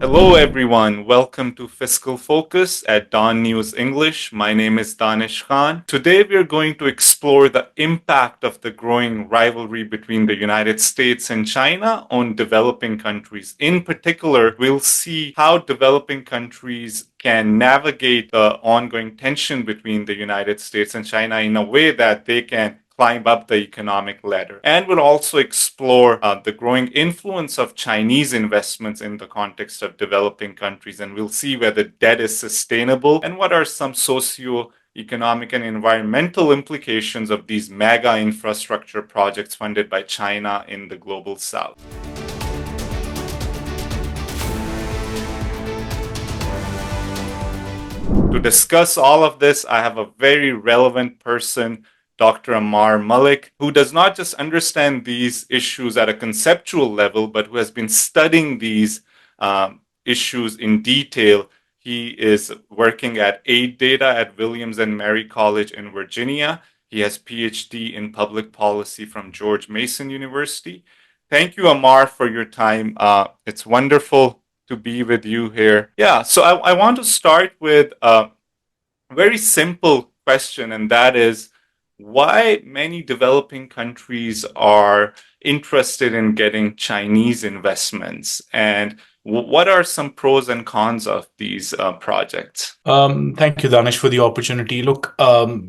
Hello, everyone. Welcome to Fiscal Focus at DawnNews English. My name is Danish Khan. Today, we are going to explore the impact of the growing rivalry between the United States and China on developing countries. In particular, we'll see how developing countries can navigate the ongoing tension between the United States and China in a way that they can climb up the economic ladder. And we'll also explore the growing influence of Chinese investments in the context of developing countries. And we'll see whether debt is sustainable and what are some socio-economic and environmental implications of these mega infrastructure projects funded by China in the global south. To discuss all of this, I have a very relevant person, Dr. Ammar Malik, who does not just understand these issues at a conceptual level, but who has been studying these issues in detail. He is working at AidData at Williams and Mary College in Virginia. He has PhD in public policy from George Mason University. Thank you, Ammar, for your time. It's wonderful to be with you here. Yeah, so I want to start with a very simple question, and that is why many developing countries are interested in getting Chinese investments, and what are some pros and cons of these projects? Thank you, Danish, for the opportunity. Look,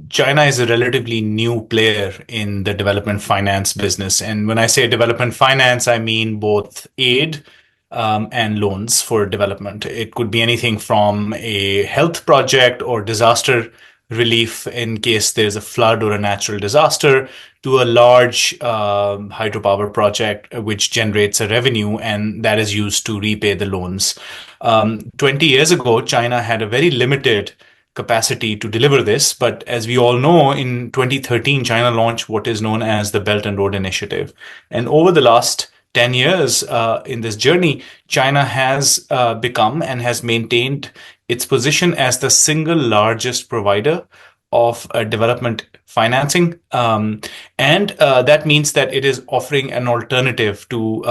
China is a relatively new player in the development finance business. And when I say development finance, I mean both aid and loans for development. It could be anything from a health project or disaster relief in case there's a flood or a natural disaster to a large hydropower project which generates a revenue and that is used to repay the loans. 20 years ago, China had a very limited capacity to deliver this. But as we all know, in 2013, China launched what is known as the Belt and Road Initiative. And over the last 10 years in this journey, China has become and has maintained its position as the single largest provider of development financing. And that means that it is offering an alternative to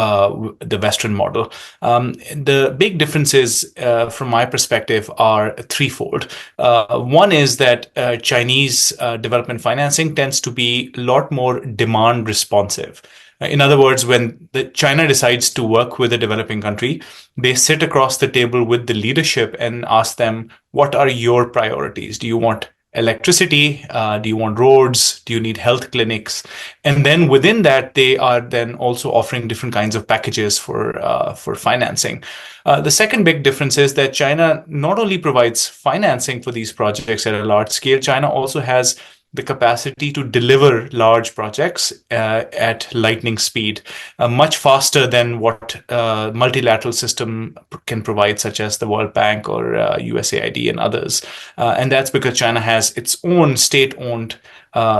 the Western model. The big differences, from my perspective, are threefold. One is that Chinese development financing tends to be a lot more demand responsive. In other words, when China decides to work with a developing country, they sit across the table with the leadership and ask them, what are your priorities? Do you want electricity? Do you want roads? Do you need health clinics? And then within that, they are then also offering different kinds of packages for financing. The second big difference is that China not only provides financing for these projects at a large scale, China also has the capacity to deliver large projects at lightning speed, much faster than what multilateral system can provide, such as the World Bank or USAID and others. And that's because China has its own state-owned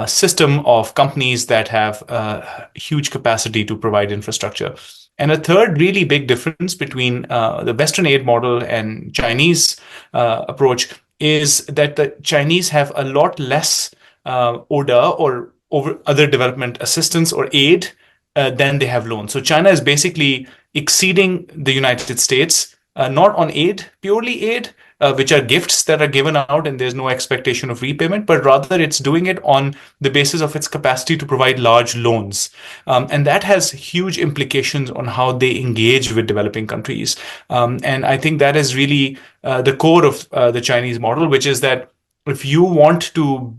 system of companies that have huge capacity to provide infrastructure. And a third really big difference between the Western aid model and Chinese approach is that the Chinese have a lot less ODA or over other development assistance or aid than they have loans. So China is basically exceeding the United States, not on aid, purely aid, which are gifts that are given out and there's no expectation of repayment, but rather it's doing it on the basis of its capacity to provide large loans. And that has huge implications on how they engage with developing countries. And I think that is really the core of the Chinese model, which is that if you want to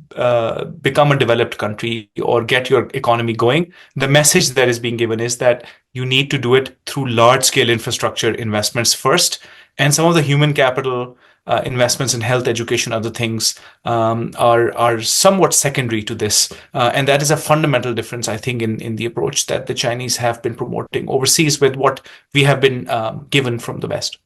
become a developed country or get your economy going, the message that is being given is that you need to do it through large scale infrastructure investments first. And some of the human capital investments in health, education, other things are somewhat secondary to this. And that is a fundamental difference, I think, in the approach that the Chinese have been promoting overseas with what we have been given from the West.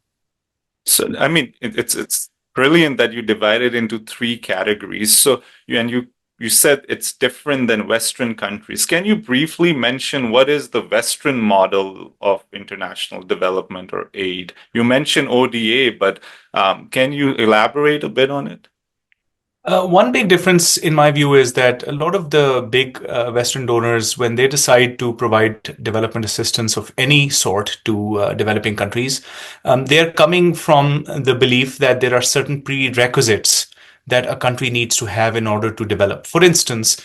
So, I mean, it's brilliant that you divide it into three categories. So, you said it's different than Western countries. Can you briefly mention what is the Western model of international development or aid? You mentioned ODA, but can you elaborate a bit on it? One big difference, in my view, is that a lot of the big Western donors, when they decide to provide development assistance of any sort to developing countries, they are coming from the belief that there are certain prerequisites that a country needs to have in order to develop. For instance,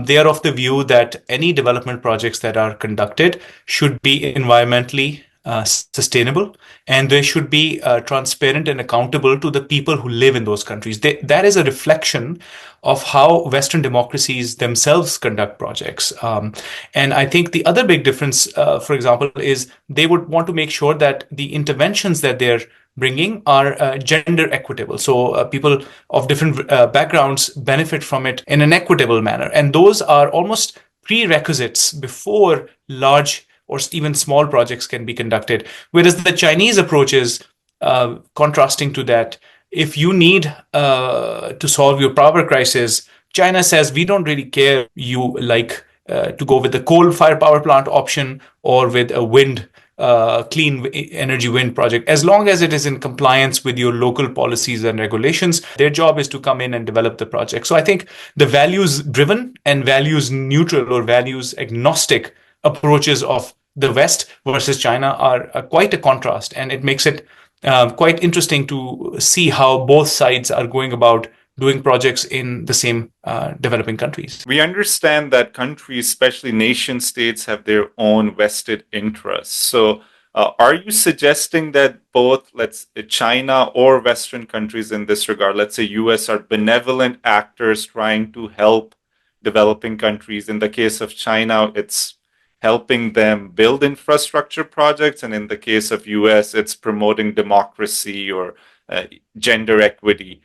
they are of the view that any development projects that are conducted should be environmentally sustainable, and they should be transparent and accountable to the people who live in those countries. That is a reflection of how Western democracies themselves conduct projects. And I think the other big difference, for example, is they would want to make sure that the interventions that they're bringing are gender equitable. So people of different backgrounds benefit from it in an equitable manner. And those are almost prerequisites before large or even small projects can be conducted. Whereas the Chinese approach is contrasting to that. If you need to solve your power crisis, China says, we don't really care you like to go with the coal-fired power plant option or with a clean energy wind project. As long as it is in compliance with your local policies and regulations, their job is to come in and develop the project. So I think the values driven and values neutral or values agnostic approaches of the West versus China are quite a contrast, and it makes it quite interesting to see how both sides are going about doing projects in the same developing countries. We understand that countries, especially nation states, have their own vested interests. So, are you suggesting that both, China or Western countries in this regard, let's say US, are benevolent actors trying to help developing countries? In the case of China, it's helping them build infrastructure projects, and in the case of US, it's promoting democracy or gender equity.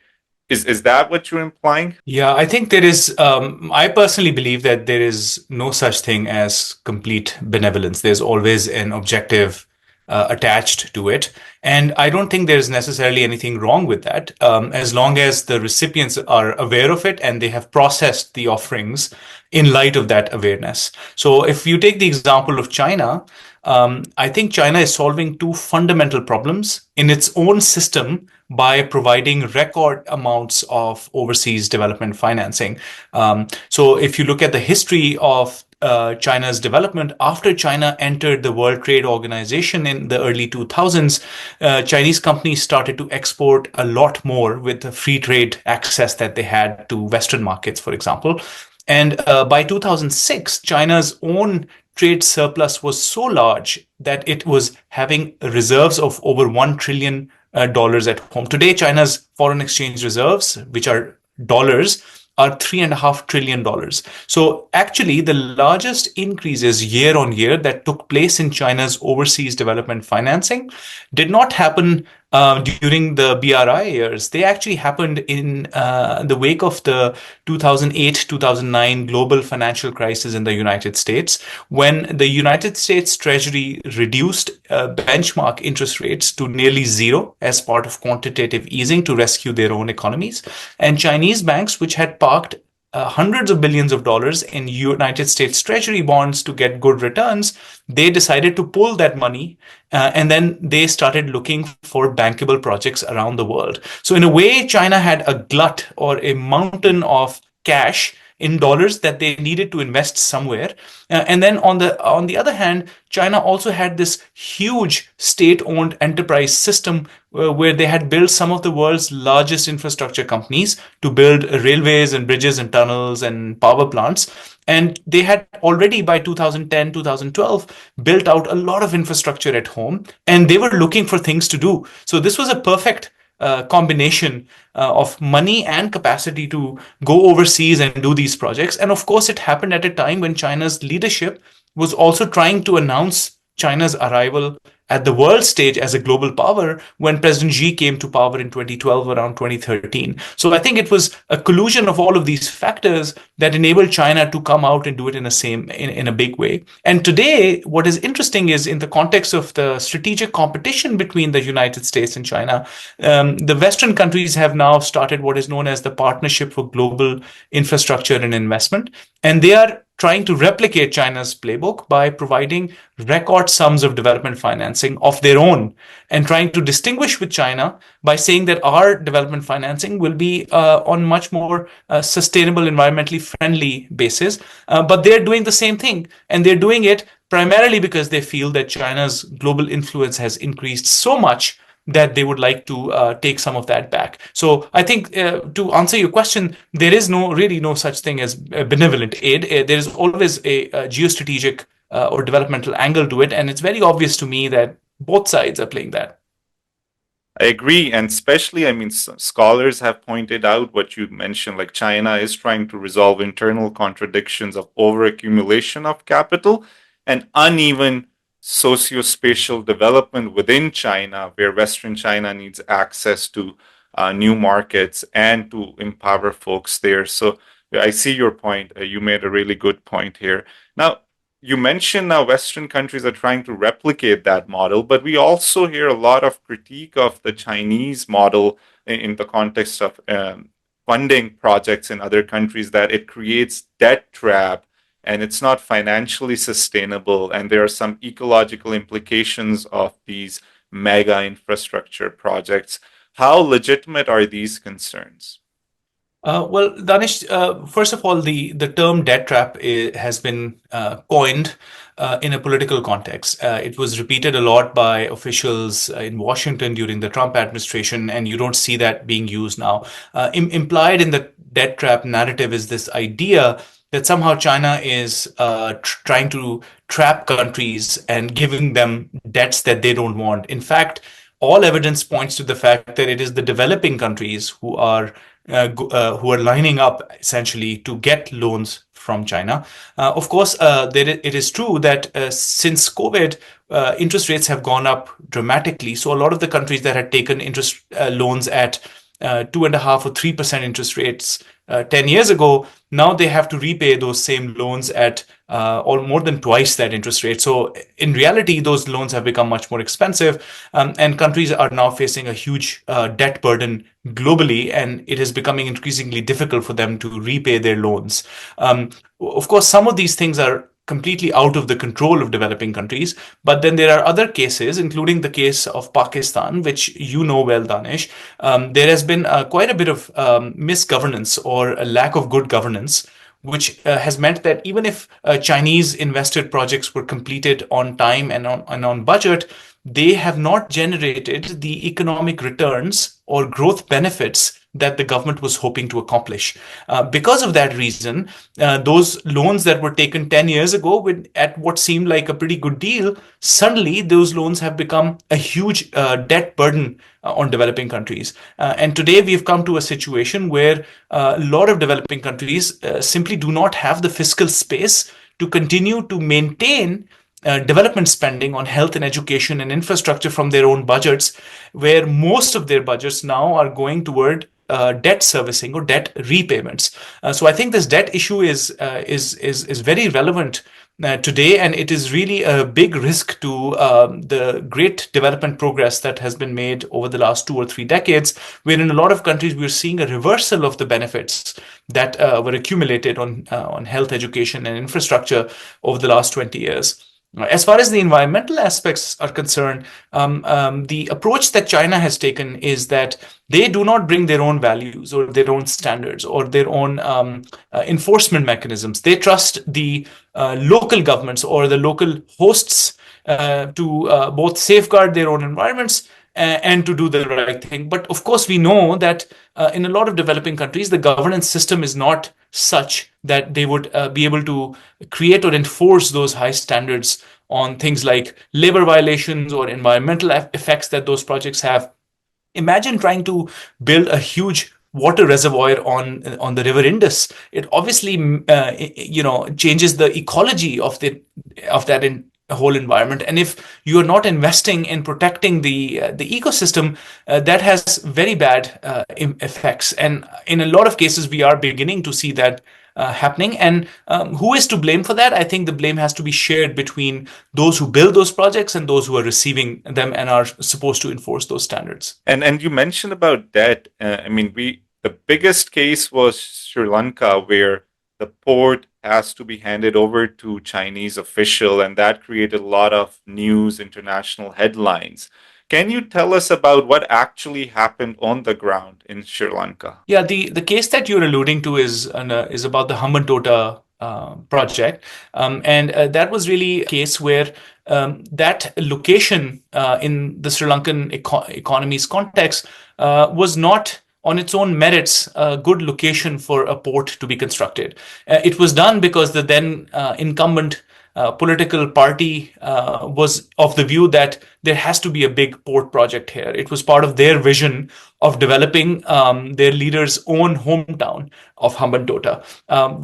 Is that what you're implying? Yeah, I think there is, I personally believe that there is no such thing as complete benevolence. There's always an objective attached to it. And I don't think there's necessarily anything wrong with that, as long as the recipients are aware of it and they have processed the offerings in light of that awareness. So if you take the example of China, I think China is solving two fundamental problems in its own system by providing record amounts of overseas development financing. So if you look at the history of China's development, after China entered the World Trade Organization in the early 2000s, Chinese companies started to export a lot more with the free trade access that they had to Western markets, for example. And by 2006, China's own trade surplus was so large that it was having reserves of over $1 trillion at home. Today, China's foreign exchange reserves, which are dollars, are $3.5 trillion. So actually, the largest increases year on year that took place in China's overseas development financing did not happen during the BRI years. They actually happened in the wake of the 2008-2009 global financial crisis in the United States, when the United States Treasury reduced benchmark interest rates to nearly zero as part of quantitative easing to rescue their own economies. And Chinese banks, which had parked hundreds of billions of dollars in United States Treasury bonds to get good returns, they decided to pull that money and then they started looking for bankable projects around the world. So in a way, China had a glut or a mountain of cash in dollars that they needed to invest somewhere. And then on the other hand, China also had this huge state-owned enterprise system where they had built some of the world's largest infrastructure companies to build railways and bridges and tunnels and power plants. And they had already by 2010, 2012 built out a lot of infrastructure at home, and they were looking for things to do. So this was a perfect combination of money and capacity to go overseas and do these projects. And of course, it happened at a time when China's leadership was also trying to announce China's arrival at the world stage as a global power when President Xi came to power in 2012, around 2013. So I think it was a collusion of all of these factors that enabled China to come out and do it in a big way. And today, what is interesting is in the context of the strategic competition between the United States and China, the Western countries have now started what is known as the Partnership for Global Infrastructure and Investment. And they are trying to replicate China's playbook by providing record sums of development financing of their own and trying to distinguish with China by saying that our development financing will be on much more sustainable, environmentally friendly basis. But they're doing the same thing, and they're doing it primarily because they feel that China's global influence has increased so much that they would like to take some of that back. So I think to answer your question, there is really no such thing as benevolent aid. There is always a geostrategic or developmental angle to it, and it's very obvious to me that both sides are playing that. I agree. And especially, I mean, scholars have pointed out what you mentioned, like China is trying to resolve internal contradictions of overaccumulation of capital and uneven socio-spatial development within China, where Western China needs access to new markets and to empower folks there. So I see your point. You made a really good point here. Now, you mentioned now Western countries are trying to replicate that model, but we also hear a lot of critique of the Chinese model in the context of funding projects in other countries, that it creates debt trap and it's not financially sustainable, and there are some ecological implications of these mega infrastructure projects. How legitimate are these concerns? Well, Danish, first of all, the term debt trap has been coined in a political context. It was repeated a lot by officials in Washington during the Trump administration, and you don't see that being used now. Implied in the debt trap narrative is this idea that somehow China is trying to trap countries and giving them debts that they don't want. In fact, all evidence points to the fact that it is the developing countries who are lining up essentially to get loans from China. Of course, it is true that since COVID, interest rates have gone up dramatically. So a lot of the countries that had taken interest loans at 2.5 or 3% interest rates 10 years ago, now they have to repay those same loans at or more than twice that interest rate. So in reality, those loans have become much more expensive, and countries are now facing a huge debt burden globally, and it is becoming increasingly difficult for them to repay their loans. Of course, some of these things are completely out of the control of developing countries. But then there are other cases, including the case of Pakistan, which you know well, Danish. There has been quite a bit of misgovernance or a lack of good governance, which has meant that even if Chinese invested projects were completed on time and on budget, they have not generated the economic returns or growth benefits that the government was hoping to accomplish. Because of that reason, those loans that were taken 10 years ago at what seemed like a pretty good deal, suddenly those loans have become a huge debt burden on developing countries. And today we've come to a situation where a lot of developing countries simply do not have the fiscal space to continue to maintain development spending on health and education and infrastructure from their own budgets, where most of their budgets now are going toward debt servicing or debt repayments. So I think this debt issue is very relevant today, and it is really a big risk to the great development progress that has been made over the last 2 or 3 decades, where in a lot of countries we're seeing a reversal of the benefits that were accumulated on health, education, and infrastructure over the last 20 years. As far as the environmental aspects are concerned, the approach that China has taken is that they do not bring their own values or their own standards or their own enforcement mechanisms. They trust the local governments or the local hosts to both safeguard their own environments and to do the right thing. But of course, we know that in a lot of developing countries, the governance system is not such that they would be able to create or enforce those high standards on things like labor violations or environmental effects that those projects have. Imagine trying to build a huge water reservoir on the river Indus. It obviously changes the ecology of that whole environment. And if you're not investing in protecting the ecosystem, that has very bad effects. And in a lot of cases, we are beginning to see that happening. And who is to blame for that? I think the blame has to be shared between those who build those projects and those who are receiving them and are supposed to enforce those standards. And you mentioned about debt. I mean, the biggest case was Sri Lanka, where the port has to be handed over to Chinese official, and that created a lot of news, international headlines. Can you tell us about what actually happened on the ground in Sri Lanka? Yeah, the case that you're alluding to is about the Hambantota project, and that was really a case where that location in the Sri Lankan economy's context was not on its own merits a good location for a port to be constructed. It was done because the then incumbent political party was of the view that there has to be a big port project here. It was part of their vision of developing their leader's own hometown of Hambantota.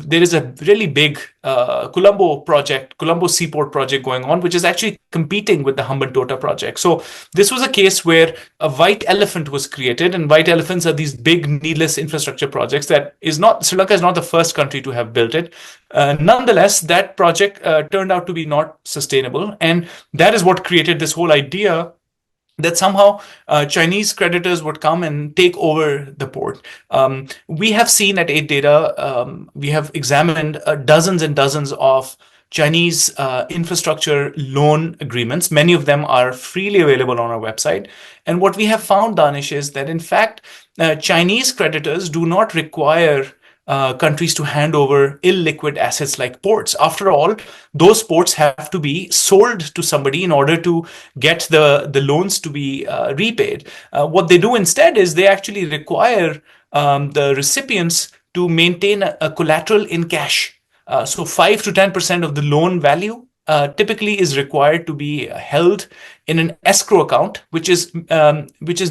There is a really big Colombo Seaport project going on, which is actually competing with the Hambantota project. So this was a case where a white elephant was created, and white elephants are these big, needless infrastructure projects that is not, Sri Lanka is not the first country to have built it. Nonetheless, that project turned out to be not sustainable, and that is what created this whole idea that somehow Chinese creditors would come and take over the port. We have seen at AidData, we have examined dozens and dozens of Chinese infrastructure loan agreements. Many of them are freely available on our website. And what we have found, Danish, is that in fact, Chinese creditors do not require countries to hand over illiquid assets like ports. After all, those ports have to be sold to somebody in order to get the loans to be repaid. What they do instead is they actually require the recipients to maintain a collateral in cash. So 5 to 10% of the loan value typically is required to be held in an escrow account, which is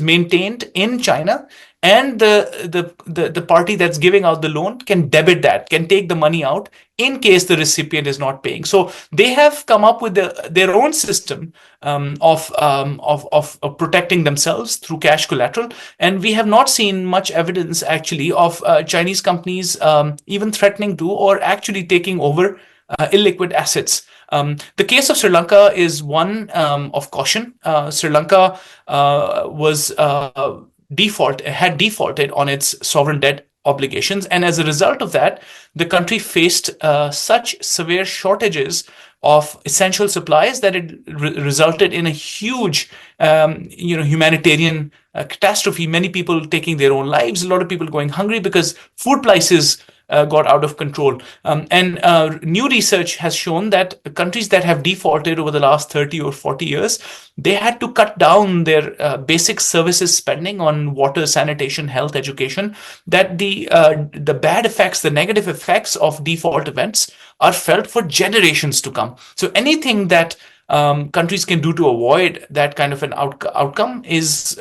maintained in China, and the party that's giving out the loan can debit that, can take the money out in case the recipient is not paying. So they have come up with their own system of protecting themselves through cash collateral, and we have not seen much evidence actually of Chinese companies even threatening to or actually taking over illiquid assets. The case of Sri Lanka is one of caution. Sri Lanka had defaulted on its sovereign debt obligations, and as a result of that, the country faced such severe shortages of essential supplies that it resulted in a huge, humanitarian catastrophe. Many people taking their own lives, a lot of people going hungry because food prices got out of control. And new research has shown that countries that have defaulted over the last 30 or 40 years, they had to cut down their basic services spending on water, sanitation, health, education, that the bad effects, the negative effects of default events are felt for generations to come. So anything that countries can do to avoid that kind of an outcome is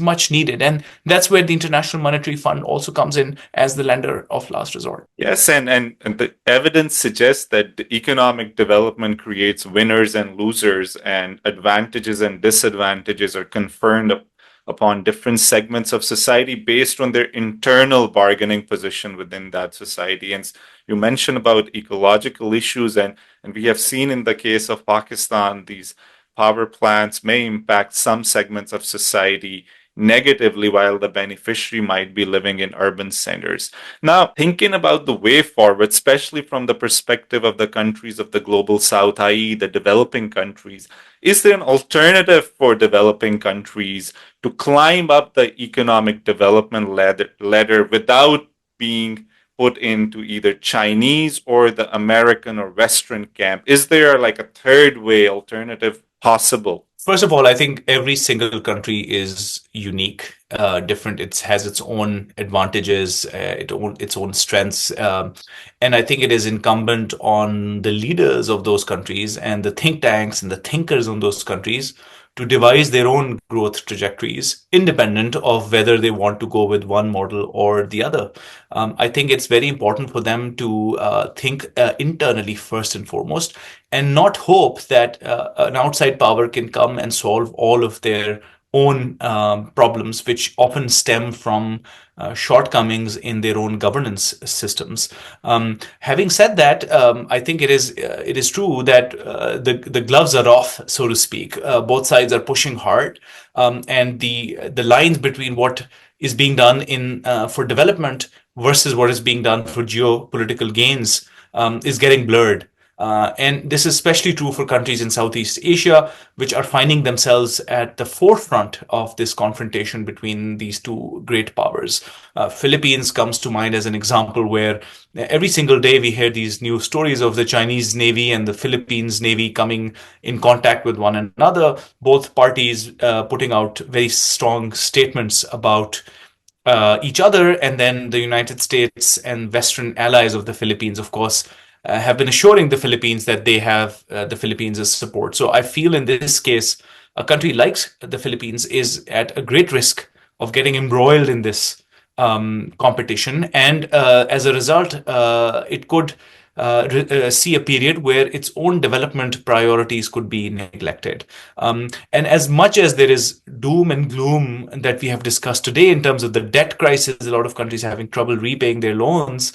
much needed, and that's where the International Monetary Fund also comes in as the lender of last resort. Yes, and the evidence suggests that the economic development creates winners and losers, and advantages and disadvantages are conferred upon different segments of society based on their internal bargaining position within that society. And you mentioned about ecological issues, and we have seen in the case of Pakistan, these power plants may impact some segments of society negatively while the beneficiary might be living in urban centers. Now, thinking about the way forward, especially from the perspective of the countries of the global south, i.e., the developing countries, is there an alternative for developing countries to climb up the economic development ladder without being put into either Chinese or the American or Western camp? Is there like a third way alternative possible? First of all, I think every single country is unique, different. It has its own advantages, its own strengths. And I think it is incumbent on the leaders of those countries and the think tanks and the thinkers on those countries to devise their own growth trajectories, independent of whether they want to go with one model or the other. I think it's very important for them to think internally first and foremost, and not hope that an outside power can come and solve all of their own problems, which often stem from shortcomings in their own governance systems. Having said that, I think it is true that the gloves are off, so to speak. Both sides are pushing hard, and the lines between what is being done in for development versus what is being done for geopolitical gains is getting blurred. And this is especially true for countries in Southeast Asia, which are finding themselves at the forefront of this confrontation between these two great powers. Philippines comes to mind as an example where every single day we hear these new stories of the Chinese Navy and the Philippines Navy coming in contact with one another, both parties putting out very strong statements about each other, and then the United States and Western allies of the Philippines, of course, have been assuring the Philippines that they have the Philippines' support. So I feel in this case, a country like the Philippines is at a great risk of getting embroiled in this competition, and as a result, it could see a period where its own development priorities could be neglected. And as much as there is doom and gloom that we have discussed today in terms of the debt crisis, a lot of countries are having trouble repaying their loans.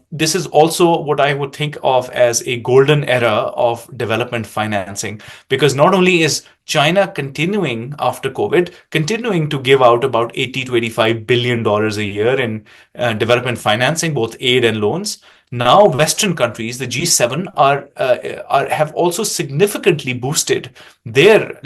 This is also what I would think of as a golden era of development financing, because not only is China continuing after COVID, continuing to give out about $80 to $85 billion a year in development financing, both aid and loans. Now, Western countries, the G7, have also significantly boosted their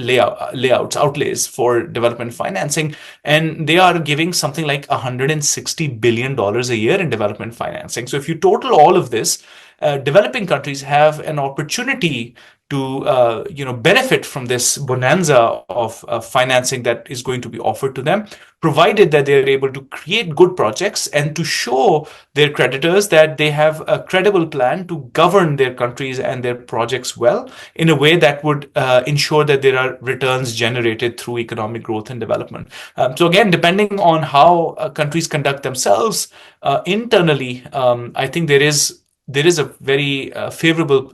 outlays for development financing, and they are giving something like $160 billion a year in development financing. So, if you total all of this, developing countries have an opportunity to benefit from this bonanza of financing that is going to be offered to them, provided that they are able to create good projects and to show their creditors that they have a credible plan to govern their countries and their projects well in a way that would ensure that there are returns generated through economic growth and development. So again, depending on how countries conduct themselves internally, I think there is a very favorable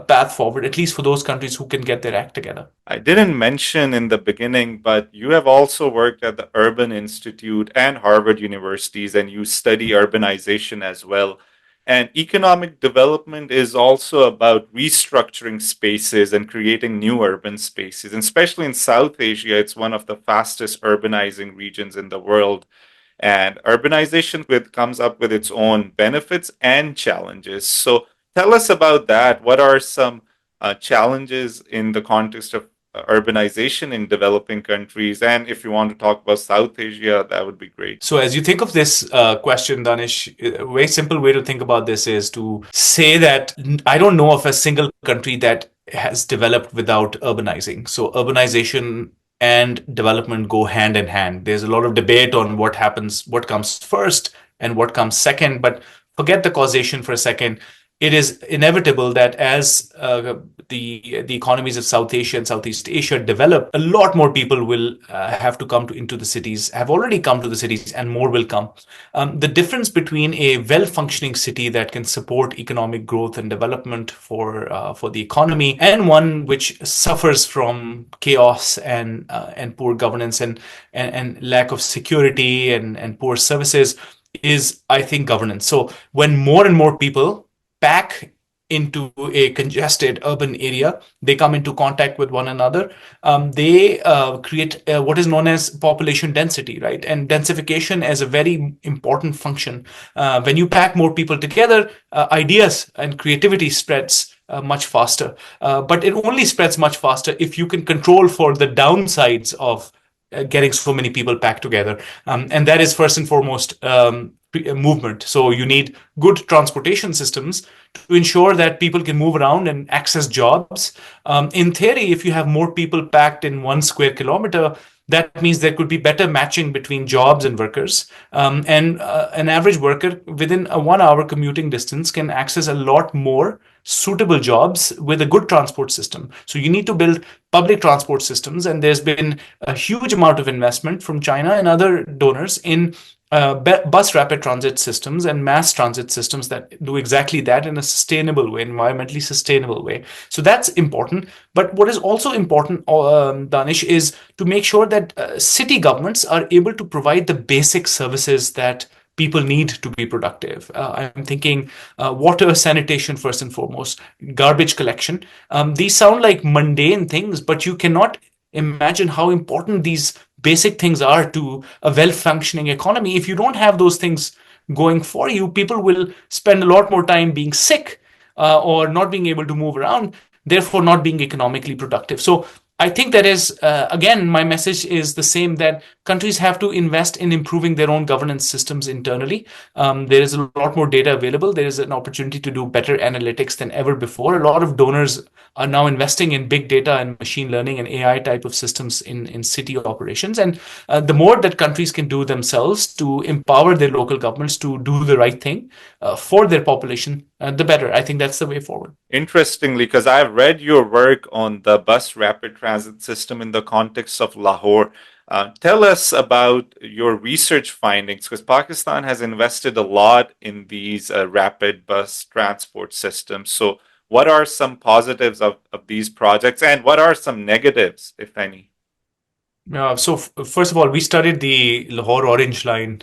path forward, at least for those countries who can get their act together. I didn't mention in the beginning, but you have also worked at the Urban Institute and Harvard universities, and you study urbanization as well. And economic development is also about restructuring spaces and creating new urban spaces. And especially in South Asia, it's one of the fastest urbanizing regions in the world. And urbanization comes up with its own benefits and challenges. So tell us about that. What are some challenges in the context of urbanization in developing countries? And if you want to talk about South Asia, that would be great. So, as you think of this question, Danish, a very simple way to think about this is to say that I don't know of a single country that has developed without urbanizing. So, urbanization and development go hand in hand. There's a lot of debate on what comes first and what comes second, but forget the causation for a second. It is inevitable that as the economies of South Asia and Southeast Asia develop, a lot more people will have to come into the cities, have already come to the cities, and more will come. The difference between a well-functioning city that can support economic growth and development for the economy and one which suffers from chaos and poor governance and lack of security and poor services is, I think, governance. So when more and more people pack into a congested urban area, they come into contact with one another, they create what is known as population density, right? And densification is a very important function. When you pack more people together, ideas and creativity spreads much faster. But it only spreads much faster if you can control for the downsides of getting so many people packed together. And that is first and foremost movement. So you need good transportation systems to ensure that people can move around and access jobs. In theory, if you have more people packed in 1 square kilometer, that means there could be better matching between jobs and workers. And an average worker within a 1 hour commuting distance can access a lot more suitable jobs with a good transport system. So you need to build public transport systems. And there's been a huge amount of investment from China and other donors in bus rapid transit systems and mass transit systems that do exactly that in a sustainable way, environmentally sustainable way. So that's important. But what is also important, Danish, is to make sure that city governments are able to provide the basic services that people need to be productive. I'm thinking water, sanitation first and foremost, garbage collection. These sound like mundane things, but you cannot imagine how important these basic things are to a well-functioning economy. If you don't have those things going for you, people will spend a lot more time being sick or not being able to move around, therefore not being economically productive. So I think that is, again, my message is the same, that countries have to invest in improving their own governance systems internally. There is a lot more data available. There is an opportunity to do better analytics than ever before. A lot of donors are now investing in big data and machine learning and AI type of systems in city operations. And the more that countries can do themselves to empower their local governments to do the right thing for their population, the better. I think that's the way forward. Interestingly, because I've read your work on the bus rapid transit system in the context of Lahore, tell us about your research findings, because Pakistan has invested a lot in these rapid bus transport systems. So, what are some positives of these projects, and what are some negatives, if any? First of all, we studied the Lahore Orange Line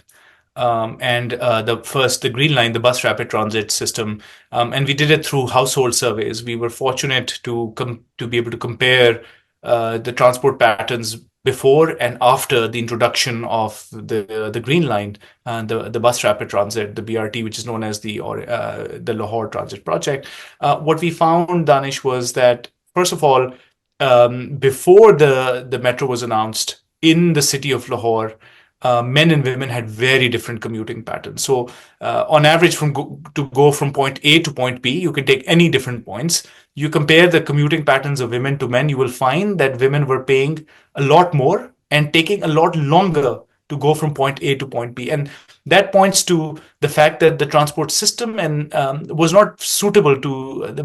and the Green Line, the bus rapid transit system, and we did it through household surveys. We were fortunate to be able to compare the transport patterns before and after the introduction of the Green Line, the bus rapid transit, the BRT, which is known as the Lahore Transit Project. What we found, Danish, was that first of all, before the metro was announced in the city of Lahore, men and women had very different commuting patterns. So, on average, to go from point A to point B, you can take any different points. You compare the commuting patterns of women to men, you will find that women were paying a lot more and taking a lot longer to go from point A to point B. And that points to the fact that the transport system and was not suitable to the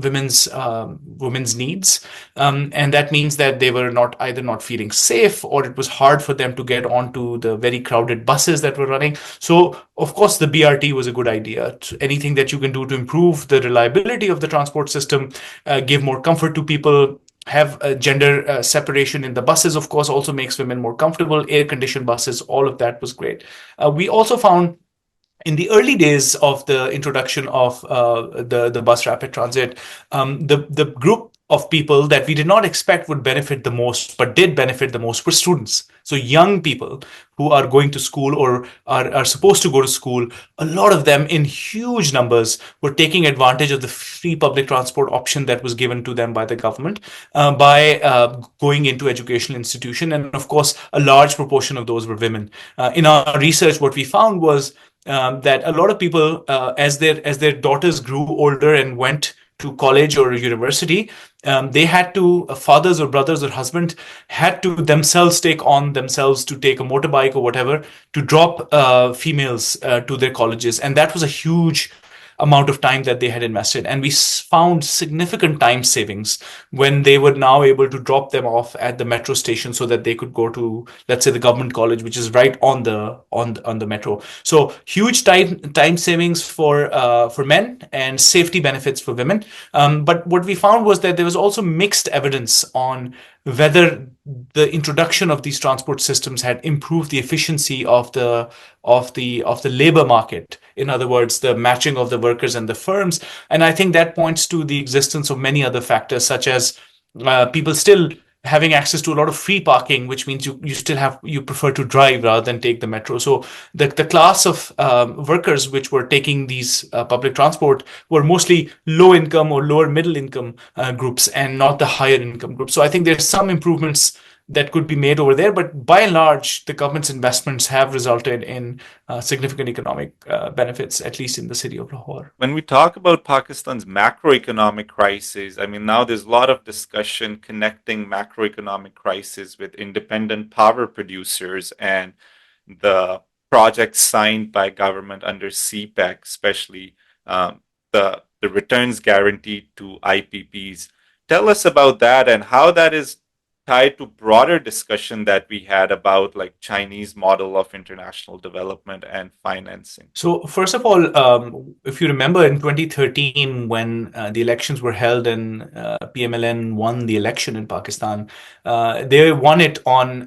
women's needs, and that means that they were not either not feeling safe, or it was hard for them to get onto the very crowded buses that were running. So, of course, the BRT was a good idea. Anything that you can do to improve the reliability of the transport system, give more comfort to people, have a gender separation in the buses, of course, also makes women more comfortable. Air conditioned buses, all of that was great. We also found in the early days of the introduction of the bus rapid transit, the group of people that we did not expect would benefit the most, but did benefit the most, were students. So young people who are going to school or are supposed to go to school, a lot of them in huge numbers were taking advantage of the free public transport option that was given to them by the government by going into educational institution. And of course, a large proportion of those were women. In our research, what we found was that a lot of people, as their daughters grew older and went to college or university, they had to, fathers or brothers or husband had to themselves take on themselves to take a motorbike or whatever to drop females to their colleges, and that was a huge amount of time that they had invested. And we found significant time savings when they were now able to drop them off at the metro station so that they could go to, let's say, the government college, which is right on the metro. So huge time savings for men and safety benefits for women. But what we found was that there was also mixed evidence on whether the introduction of these transport systems had improved the efficiency of the labor market. In other words, the matching of the workers and the firms. And I think that points to the existence of many other factors, such as people still having access to a lot of free parking, which means you prefer to drive rather than take the metro. So the class of workers which were taking these public transport were mostly low income or lower middle income groups, and not the higher income groups. So I think there's some improvements that could be made over there, but by and large, the government's investments have resulted in significant economic benefits, at least in the city of Lahore. When we talk about Pakistan's macroeconomic crisis, I mean, now there's a lot of discussion connecting macroeconomic crisis with independent power producers and the projects signed by government under CPEC, especially the returns guaranteed to IPPs. Tell us about that and how that is tied to broader discussion that we had about like Chinese model of international development and financing. So, first of all, if you remember in 2013, when the elections were held and PMLN won the election in Pakistan, they won it on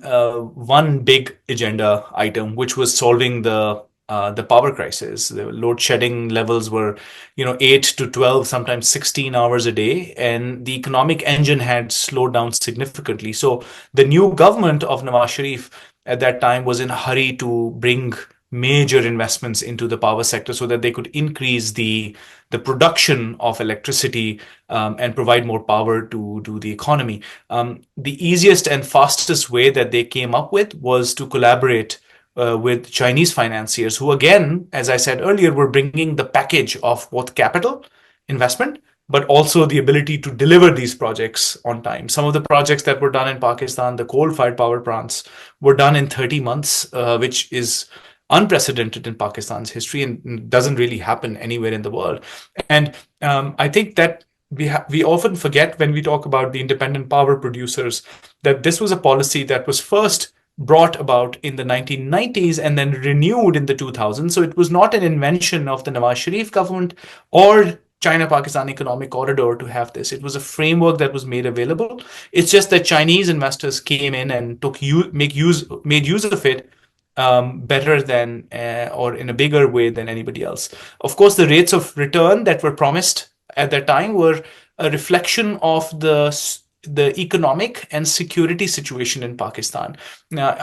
one big agenda item, which was solving the power crisis. The load shedding levels were, 8 to 12, sometimes 16 hours a day, and the economic engine had slowed down significantly. So the new government of Nawaz Sharif at that time was in a hurry to bring major investments into the power sector so that they could increase the production of electricity and provide more power to the economy. The easiest and fastest way that they came up with was to collaborate with Chinese financiers, who, again, as I said earlier, were bringing the package of both capital investment, but also the ability to deliver these projects on time. Some of the projects that were done in Pakistan, the coal-fired power plants, were done in 30 months, which is unprecedented in Pakistan's history and doesn't really happen anywhere in the world. And I think that we often forget when we talk about the independent power producers that this was a policy that was first brought about in the 1990s and then renewed in the 2000s. So it was not an invention of the Nawaz Sharif government or China-Pakistan Economic Corridor to have this. It was a framework that was made available. It's just that Chinese investors came in and made use of it better than or in a bigger way than anybody else. Of course, the rates of return that were promised at that time were a reflection of the economic and security situation in Pakistan. Now,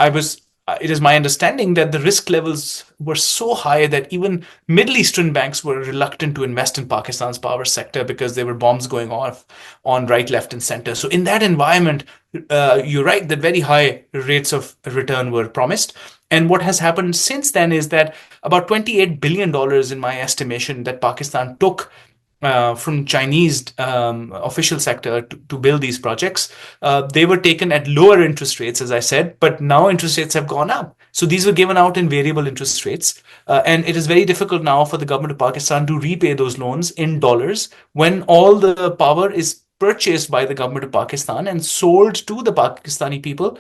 it is my understanding that the risk levels were so high that even Middle Eastern banks were reluctant to invest in Pakistan's power sector because there were bombs going off on right, left, and center. So in that environment, you're right that very high rates of return were promised. And what has happened since then is that about $28 billion, in my estimation, that Pakistan took from Chinese official sector to build these projects. They were taken at lower interest rates, as I said, but now interest rates have gone up. So these were given out in variable interest rates. And it is very difficult now for the government of Pakistan to repay those loans in dollars when all the power is purchased by the government of Pakistan and sold to the Pakistani people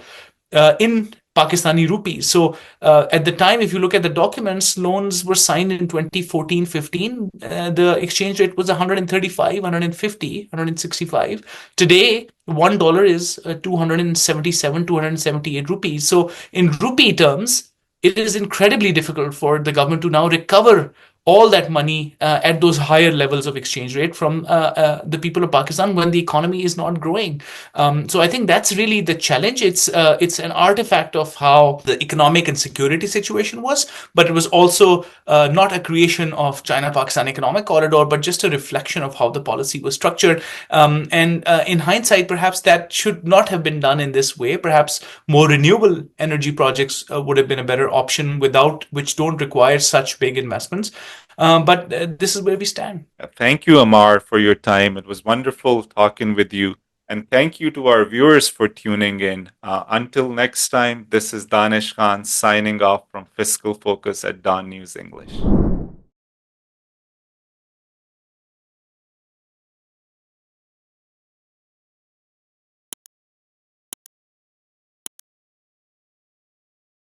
in Pakistani rupees. So at the time, if you look at the documents, loans were signed in 2014-15. The exchange rate was 135, 150, 165. Today, $1 is 277, 278 rupees. So in rupee terms, it is incredibly difficult for the government to now recover all that money at those higher levels of exchange rate from the people of Pakistan when the economy is not growing. So I think that's really the challenge. It's an artifact of how the economic and security situation was, but it was also not a creation of China-Pakistan Economic Corridor, but just a reflection of how the policy was structured. And in hindsight, perhaps that should not have been done in this way. Perhaps more renewable energy projects would have been a better option which don't require such big investments. But this is where we stand. Thank you, Ammar, for your time. It was wonderful talking with you. And thank you to our viewers for tuning in. Until next time, this is Danish Khan signing off from Fiscal Focus at Dawn News English.